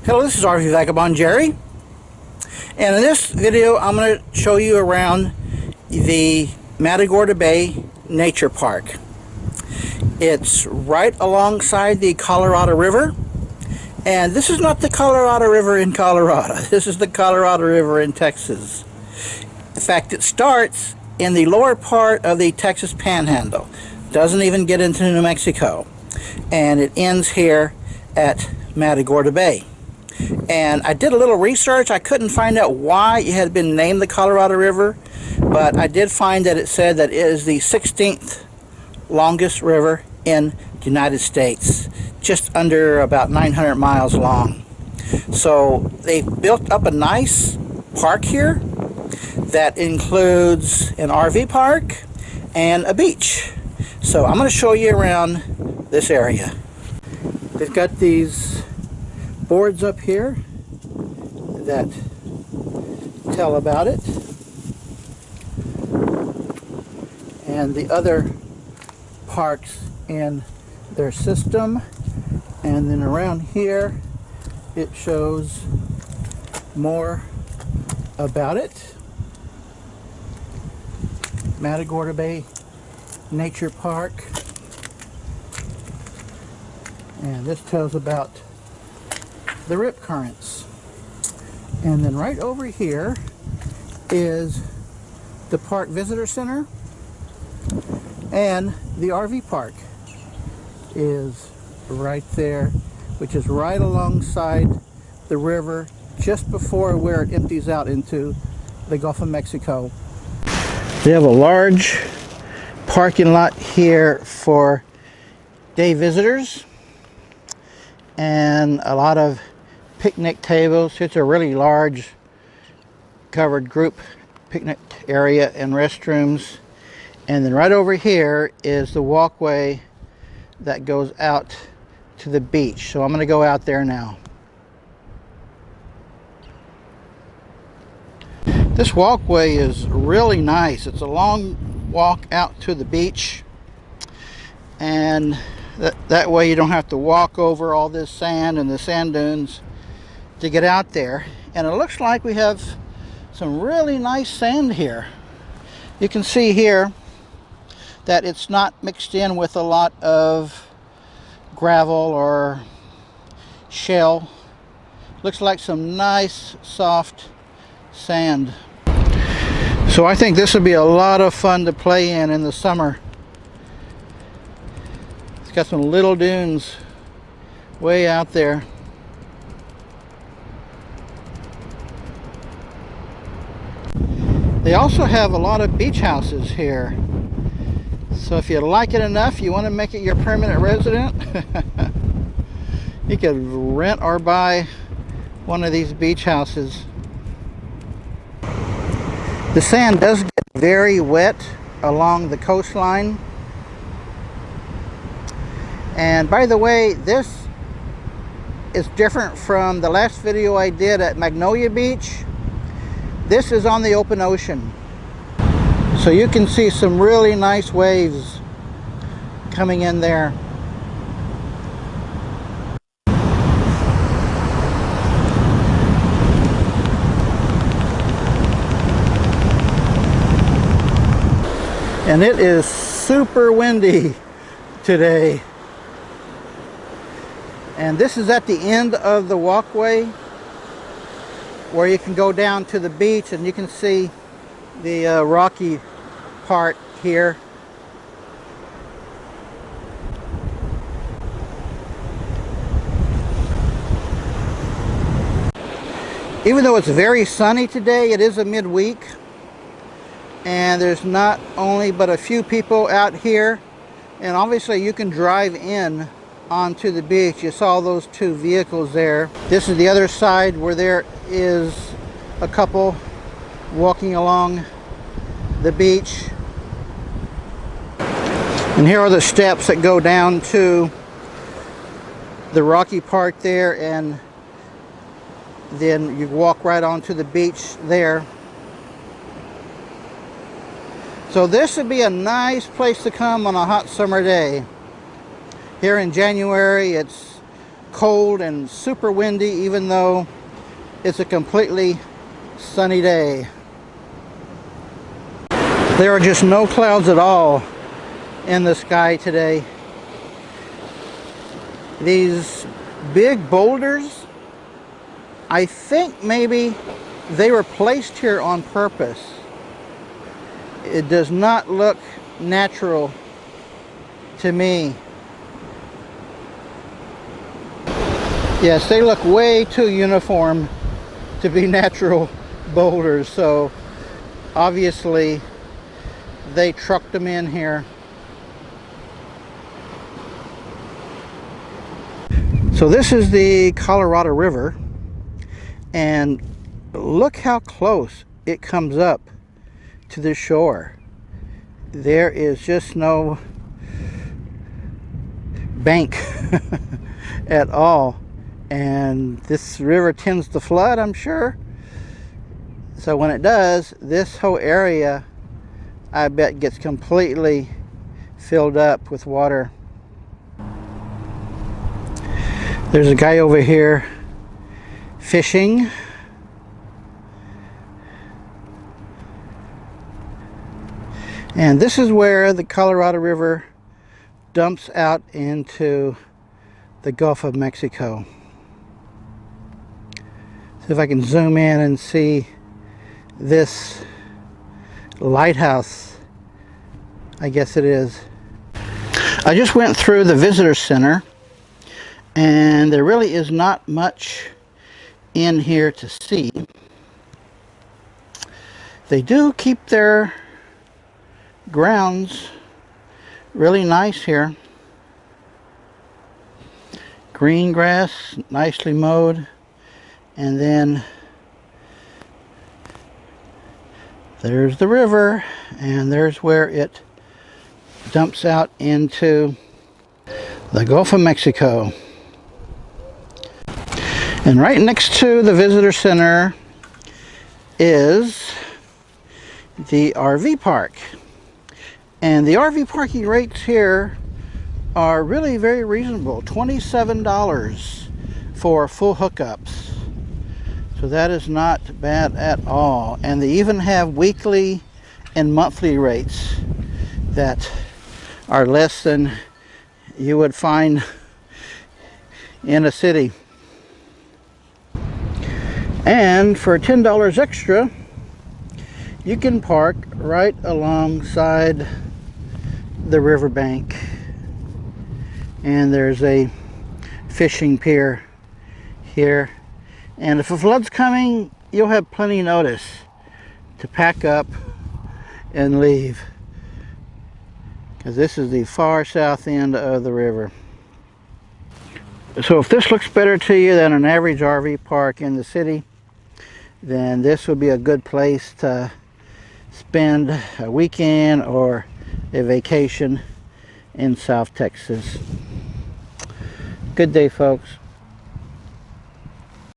Hello, this is RV Vagabond Jerry, and in this video I'm going to show you around the Matagorda Bay Nature Park. It's right alongside the Colorado River, and this is not the Colorado River in Colorado. This is the Colorado River in Texas. In fact, it starts in the lower part of the Texas Panhandle. Doesn't even get into New Mexico, and it ends here at Matagorda Bay. And I did a little research. I couldn't find out why it had been named the Colorado River, but I did find that it said that it is the 16th longest river in the United States, just under about 900 miles long. So they built up a nice park here that includes an RV park and a beach. So I'm going to show you around this area. They've got these boards up here that tell about it, and the other parks in their system, and then around here it shows more about it. Matagorda Bay Nature Park, and this tells about the rip currents. And then right over here is the park visitor center, and the RV park is right there, which is right alongside the river just before where it empties out into the Gulf of Mexico. They have a large parking lot here for day visitors and a lot of picnic tables. It's a really large covered group picnic area and restrooms. And then right over here is the walkway that goes out to the beach. So I'm going to go out there now. This walkway is really nice. It's a long walk out to the beach, and that way you don't have to walk over all this sand and the sand dunes to get out there. And it looks like we have some really nice sand here. You can see here that it's not mixed in with a lot of gravel or shell. Looks like some nice soft sand. So I think this would be a lot of fun to play in the summer. It's got some little dunes way out there. They also have a lot of beach houses here. So if you like it enough, you want to make it your permanent resident, you could rent or buy one of these beach houses. The sand does get very wet along the coastline. And by the way, this is different from the last video I did at Magnolia Beach. This is on the open ocean, so you can see some really nice waves coming in there. And it is super windy today. And this is at the end of the walkway where you can go down to the beach, and you can see the rocky part here. Even though it's very sunny today, it is a midweek, and there's not only but a few people out here, and obviously you can drive in onto the beach. You saw those two vehicles there. This is the other side where there is a couple walking along the beach. And here are the steps that go down to the rocky part there, and then you walk right onto the beach there. So this would be a nice place to come on a hot summer day. Here in January, it's cold and super windy, even though it's a completely sunny day. There are just no clouds at all in the sky today. These big boulders, I think maybe they were placed here on purpose. It does not look natural to me. Yes, they look way too uniform to be natural boulders, so obviously they trucked them in here. So this is the Colorado River, and look how close it comes up to the shore. There is just no bank at all, and this river tends to flood, I'm sure. So when it does, this whole area, I bet, gets completely filled up with water. There's a guy over here fishing. And this is where the Colorado River dumps out into the Gulf of Mexico. See if I can zoom in and see this lighthouse, I guess it is. I just went through the visitor center, and there really is not much in here to see. They do keep their grounds really nice here. Green grass, nicely mowed, and then there's the river, and there's where it dumps out into the Gulf of Mexico. And right next to the visitor center is the RV park. And the RV parking rates here are really very reasonable. $27 for full hookups. So that is not bad at all. And they even have weekly and monthly rates that are less than you would find in a city. And for $10 extra, you can park right alongside the riverbank. And there's a fishing pier here. And if a flood's coming, you'll have plenty of notice to pack up and leave, because this is the far south end of the river. So if this looks better to you than an average RV park in the city, then this would be a good place to spend a weekend or a vacation in South Texas. Good day, folks.